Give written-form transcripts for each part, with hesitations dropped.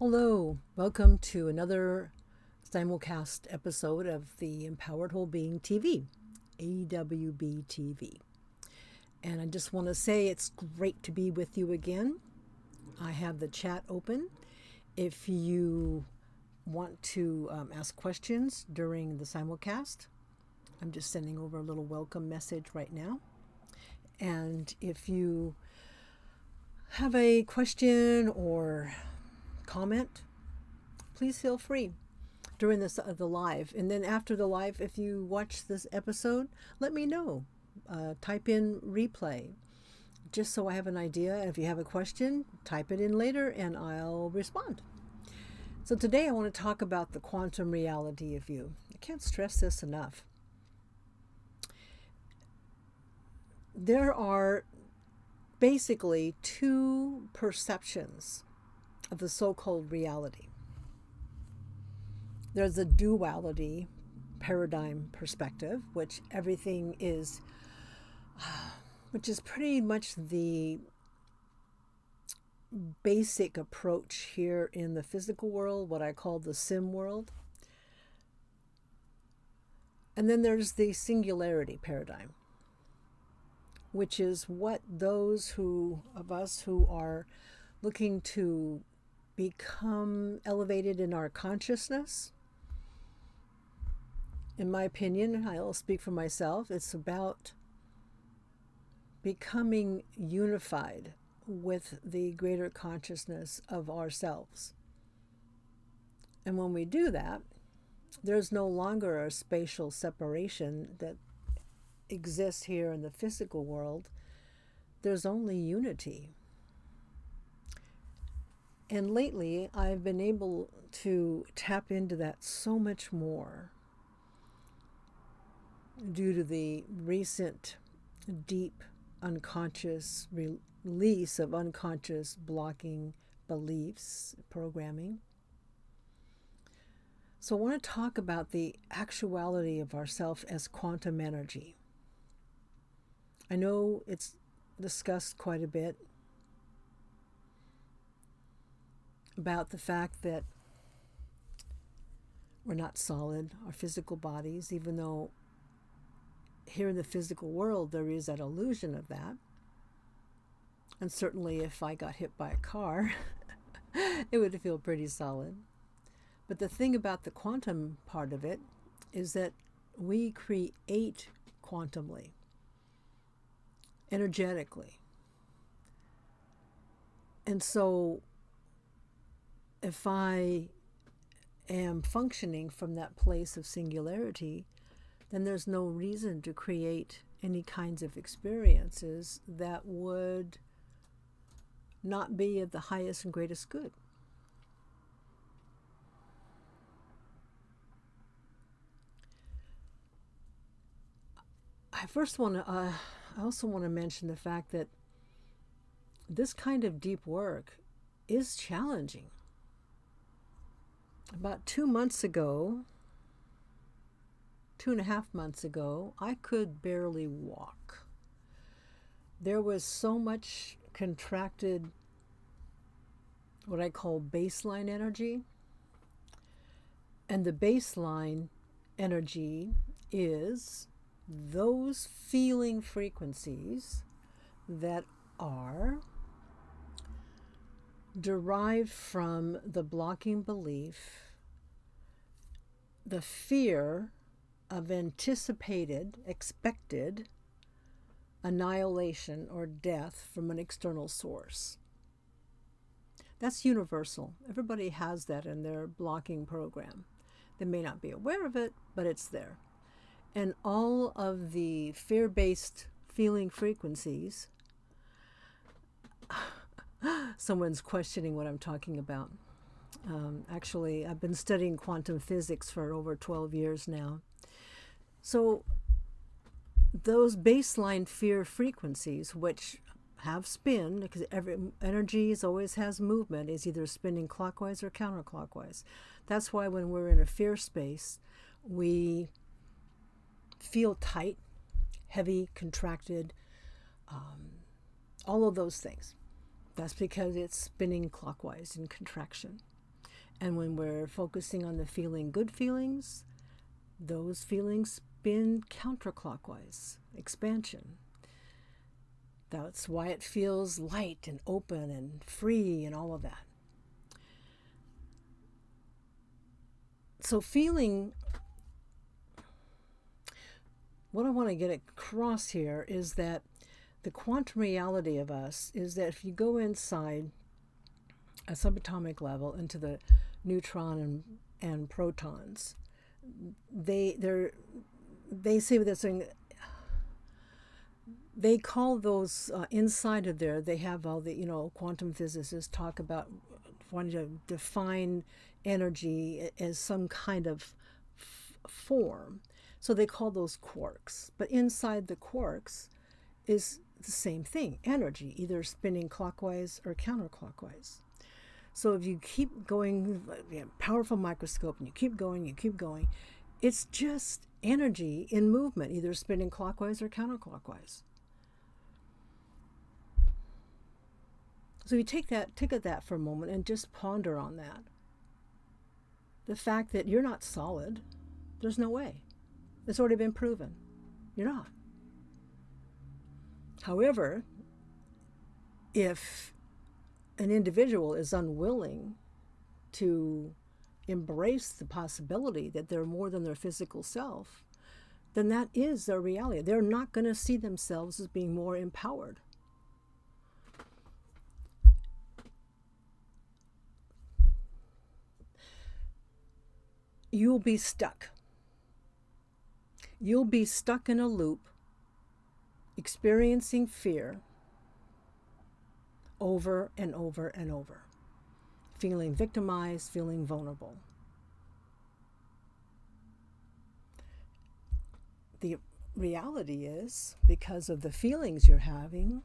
Hello, welcome to another Simulcast episode of the Empowered Whole Being TV, EWB TV. And I just want to say it's great to be with you again. I have the chat open. If you want to ask questions during the simulcast, I'm just sending over a little welcome message right now. And if you have a question or comment, please feel free during the live. And then after the live, if you watch this episode, let me know. Type in replay, just so I have an idea. If you have a question, type it in later and I'll respond. So today I want to talk about the quantum reality of you. I can't stress this enough. There are basically two perceptions of the so-called reality. There's a duality paradigm perspective, which is pretty much the basic approach here in the physical world, what I call the sim world. And then there's the singularity paradigm, which is what those of us who are looking to become elevated in our consciousness. In my opinion, I'll speak for myself, it's about becoming unified with the greater consciousness of ourselves. And when we do that, there's no longer a spatial separation that exists here in the physical world. There's only unity. And lately, I've been able to tap into that so much more due to the recent deep unconscious release of unconscious blocking beliefs, programming. So I want to talk about the actuality of ourself as quantum energy. I know it's discussed quite a bit about the fact that we're not solid, our physical bodies, even though here in the physical world there is that illusion of that. And certainly if I got hit by a car, it would feel pretty solid. But the thing about the quantum part of it is that we create quantumly, energetically. And so if I am functioning from that place of singularity, then there's no reason to create any kinds of experiences that would not be of the highest and greatest good. I also want to mention the fact that this kind of deep work is challenging. About 2.5 months ago, I could barely walk. There was so much contracted, what I call baseline energy. And the baseline energy is those feeling frequencies that are derived from the blocking belief, the fear of expected annihilation or death from an external source. That's universal. Everybody has that in their blocking program. They may not be aware of it, but it's there. And all of the fear-based feeling frequencies, someone's questioning what I'm talking about. Actually, I've been studying quantum physics for over 12 years now. So those baseline fear frequencies, which have spin, because every energy always has movement, is either spinning clockwise or counterclockwise. That's why when we're in a fear space, we feel tight, heavy, contracted, all of those things. That's because it's spinning clockwise in contraction. And when we're focusing on the feeling good feelings, those feelings spin counterclockwise, expansion. That's why it feels light and open and free and all of that. So feeling, what I want to get across here is that the quantum reality of us is that if you go inside a subatomic level into the neutron and protons, they say they're saying, they call those inside of there, they have all the, quantum physicists talk about wanting to define energy as some kind of form. So they call those quarks. But inside the quarks is the same thing, energy, either spinning clockwise or counterclockwise. So if you keep going, powerful microscope, and you keep going, it's just energy in movement, either spinning clockwise or counterclockwise. So you take at that for a moment and just ponder on that. The fact that you're not solid, there's no way. It's already been proven. You're not. However, if an individual is unwilling to embrace the possibility that they're more than their physical self, then that is their reality. They're not going to see themselves as being more empowered. You'll be stuck. You'll be stuck in a loop, experiencing fear over and over and over, feeling victimized, feeling vulnerable. The reality is, because of the feelings you're having,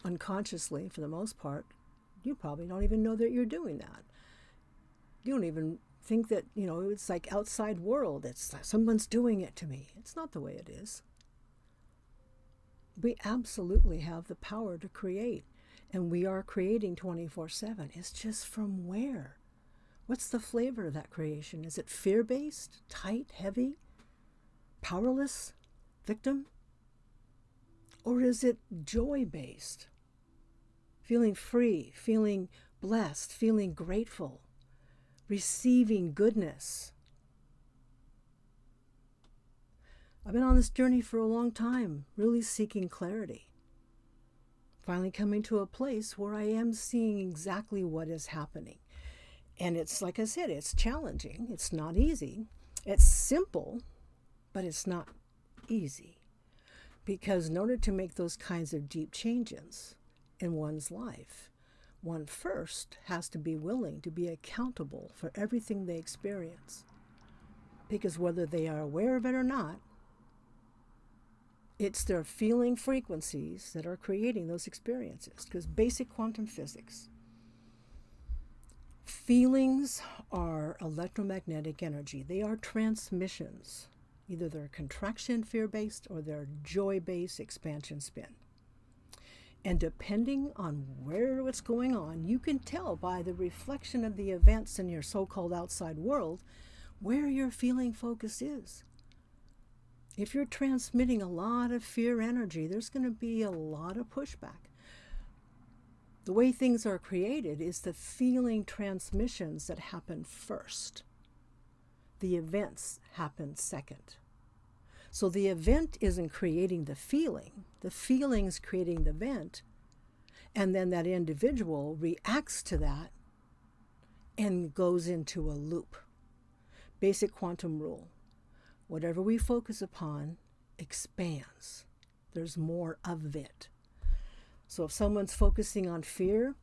unconsciously for the most part, you probably don't even know that you're doing that. You don't even think that, it's like outside world. It's like someone's doing it to me. It's not the way it is. We absolutely have the power to create. And we are creating 24/7. It's just from where? What's the flavor of that creation? Is it fear-based, tight, heavy, powerless, victim? Or is it joy-based? Feeling free, feeling blessed, feeling grateful, receiving goodness. I've been on this journey for a long time, really seeking clarity. Finally coming to a place where I am seeing exactly what is happening. And it's, like I said, it's challenging. It's not easy. It's simple, but it's not easy. Because in order to make those kinds of deep changes in one's life, one first has to be willing to be accountable for everything they experience. Because whether they are aware of it or not, it's their feeling frequencies that are creating those experiences. Because basic quantum physics, feelings are electromagnetic energy. They are transmissions. Either they're contraction, fear-based, or they're joy-based, expansion, spin. And depending on where what's going on, you can tell by the reflection of the events in your so-called outside world where your feeling focus is. If you're transmitting a lot of fear energy, there's going to be a lot of pushback. The way things are created is the feeling transmissions that happen first. The events happen second. So the event isn't creating the feeling's creating the event, and then that individual reacts to that and goes into a loop. Basic quantum rule. Whatever we focus upon expands. There's more of it. So if someone's focusing on fear,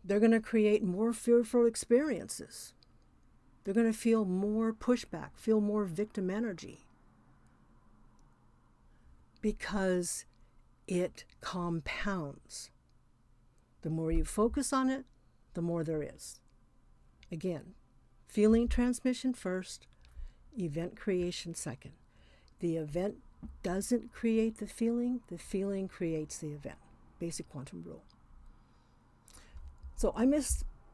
they're going to create more fearful experiences. They're going to feel more pushback, feel more victim energy. Because it compounds. The more you focus on it, the more there is. Again, feeling transmission first, event creation second. The event doesn't create the feeling creates the event. Basic quantum rule. So I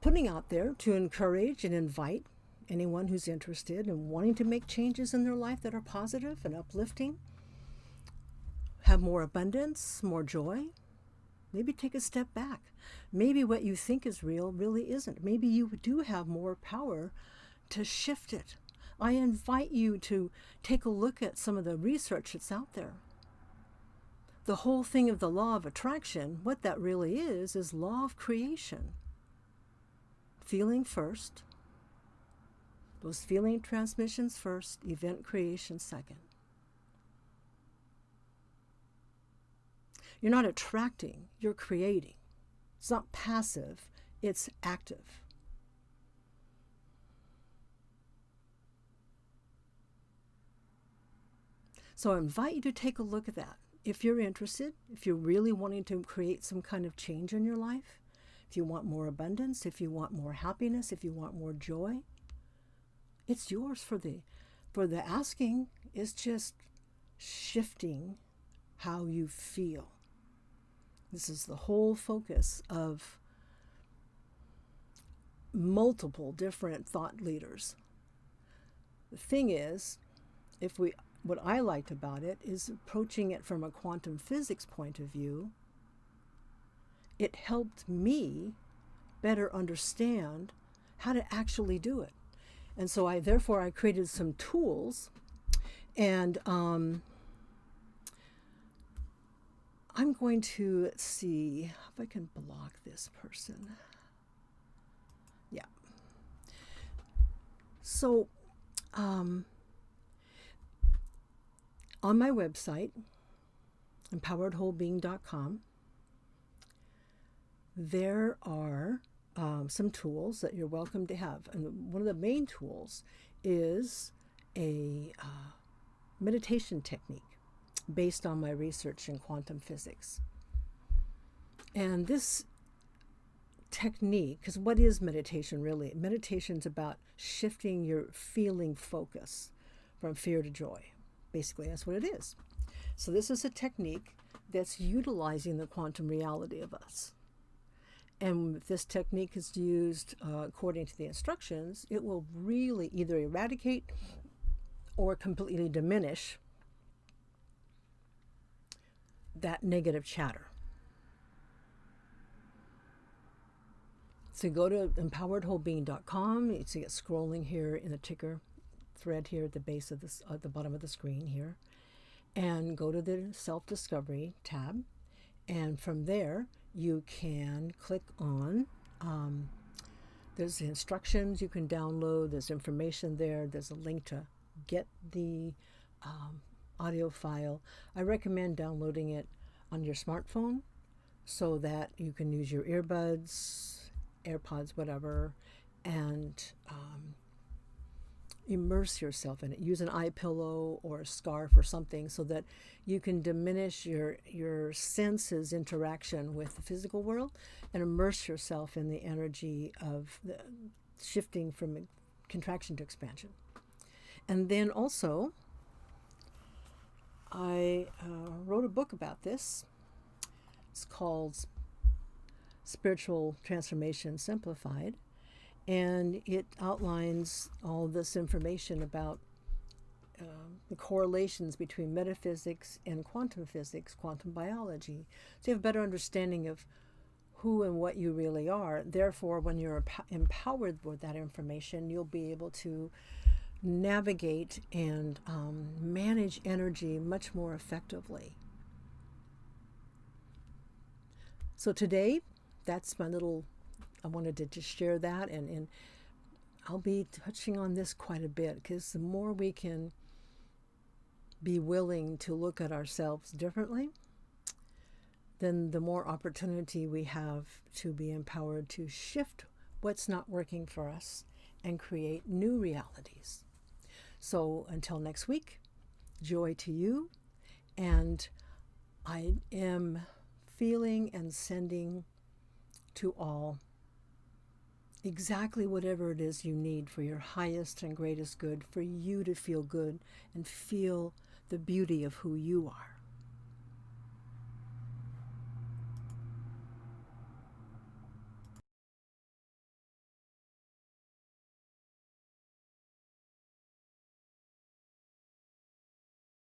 putting out there to encourage and invite anyone who's interested in wanting to make changes in their life that are positive and uplifting, have more abundance, more joy. Maybe take a step back. Maybe what you think is real really isn't. Maybe you do have more power to shift it. I invite you to take a look at some of the research that's out there. The whole thing of the law of attraction, what that really is law of creation. Feeling first. Those feeling transmissions first, event creation second. You're not attracting, you're creating. It's not passive, it's active. So I invite you to take a look at that. If you're interested, if you're really wanting to create some kind of change in your life, if you want more abundance, if you want more happiness, if you want more joy, it's yours for the asking. Is just shifting how you feel. This is the whole focus of multiple different thought leaders. The thing is, what I liked about it is approaching it from a quantum physics point of view. It helped me better understand how to actually do it. And so I created some tools, and I'm going to, let's see if I can block this person. Yeah. So, on my website, empoweredwholebeing.com, there are some tools that you're welcome to have. And one of the main tools is a meditation technique based on my research in quantum physics. And this technique, because what is meditation really? Meditation's about shifting your feeling focus from fear to joy. Basically, that's what it is. So this is a technique that's utilizing the quantum reality of us. And if this technique is used according to the instructions, it will really either eradicate or completely diminish that negative chatter. So go to empoweredwholebeing.com. You see it scrolling here in the ticker thread here at the base of this, at the bottom of the screen here, and go to the self-discovery tab, and from there you can click on there's the instructions you can download, there's information there, there's a link to get the audio file. I recommend downloading it on your smartphone so that you can use your earbuds, AirPods, whatever, and immerse yourself in it. Use an eye pillow or a scarf or something so that you can diminish your senses interaction with the physical world and immerse yourself in the energy of the shifting from contraction to expansion. And then also, I wrote a book about this. It's called Spiritual Transformation Simplified. And it outlines all this information about the correlations between metaphysics and quantum physics, quantum biology. So you have a better understanding of who and what you really are. Therefore, when you're empowered with that information, you'll be able to navigate and manage energy much more effectively. So today, that's my little, I wanted to just share that, and I'll be touching on this quite a bit, because the more we can be willing to look at ourselves differently, then the more opportunity we have to be empowered to shift what's not working for us and create new realities. So until next week, joy to you, and I am feeling and sending to all exactly whatever it is you need for your highest and greatest good, for you to feel good and feel the beauty of who you are.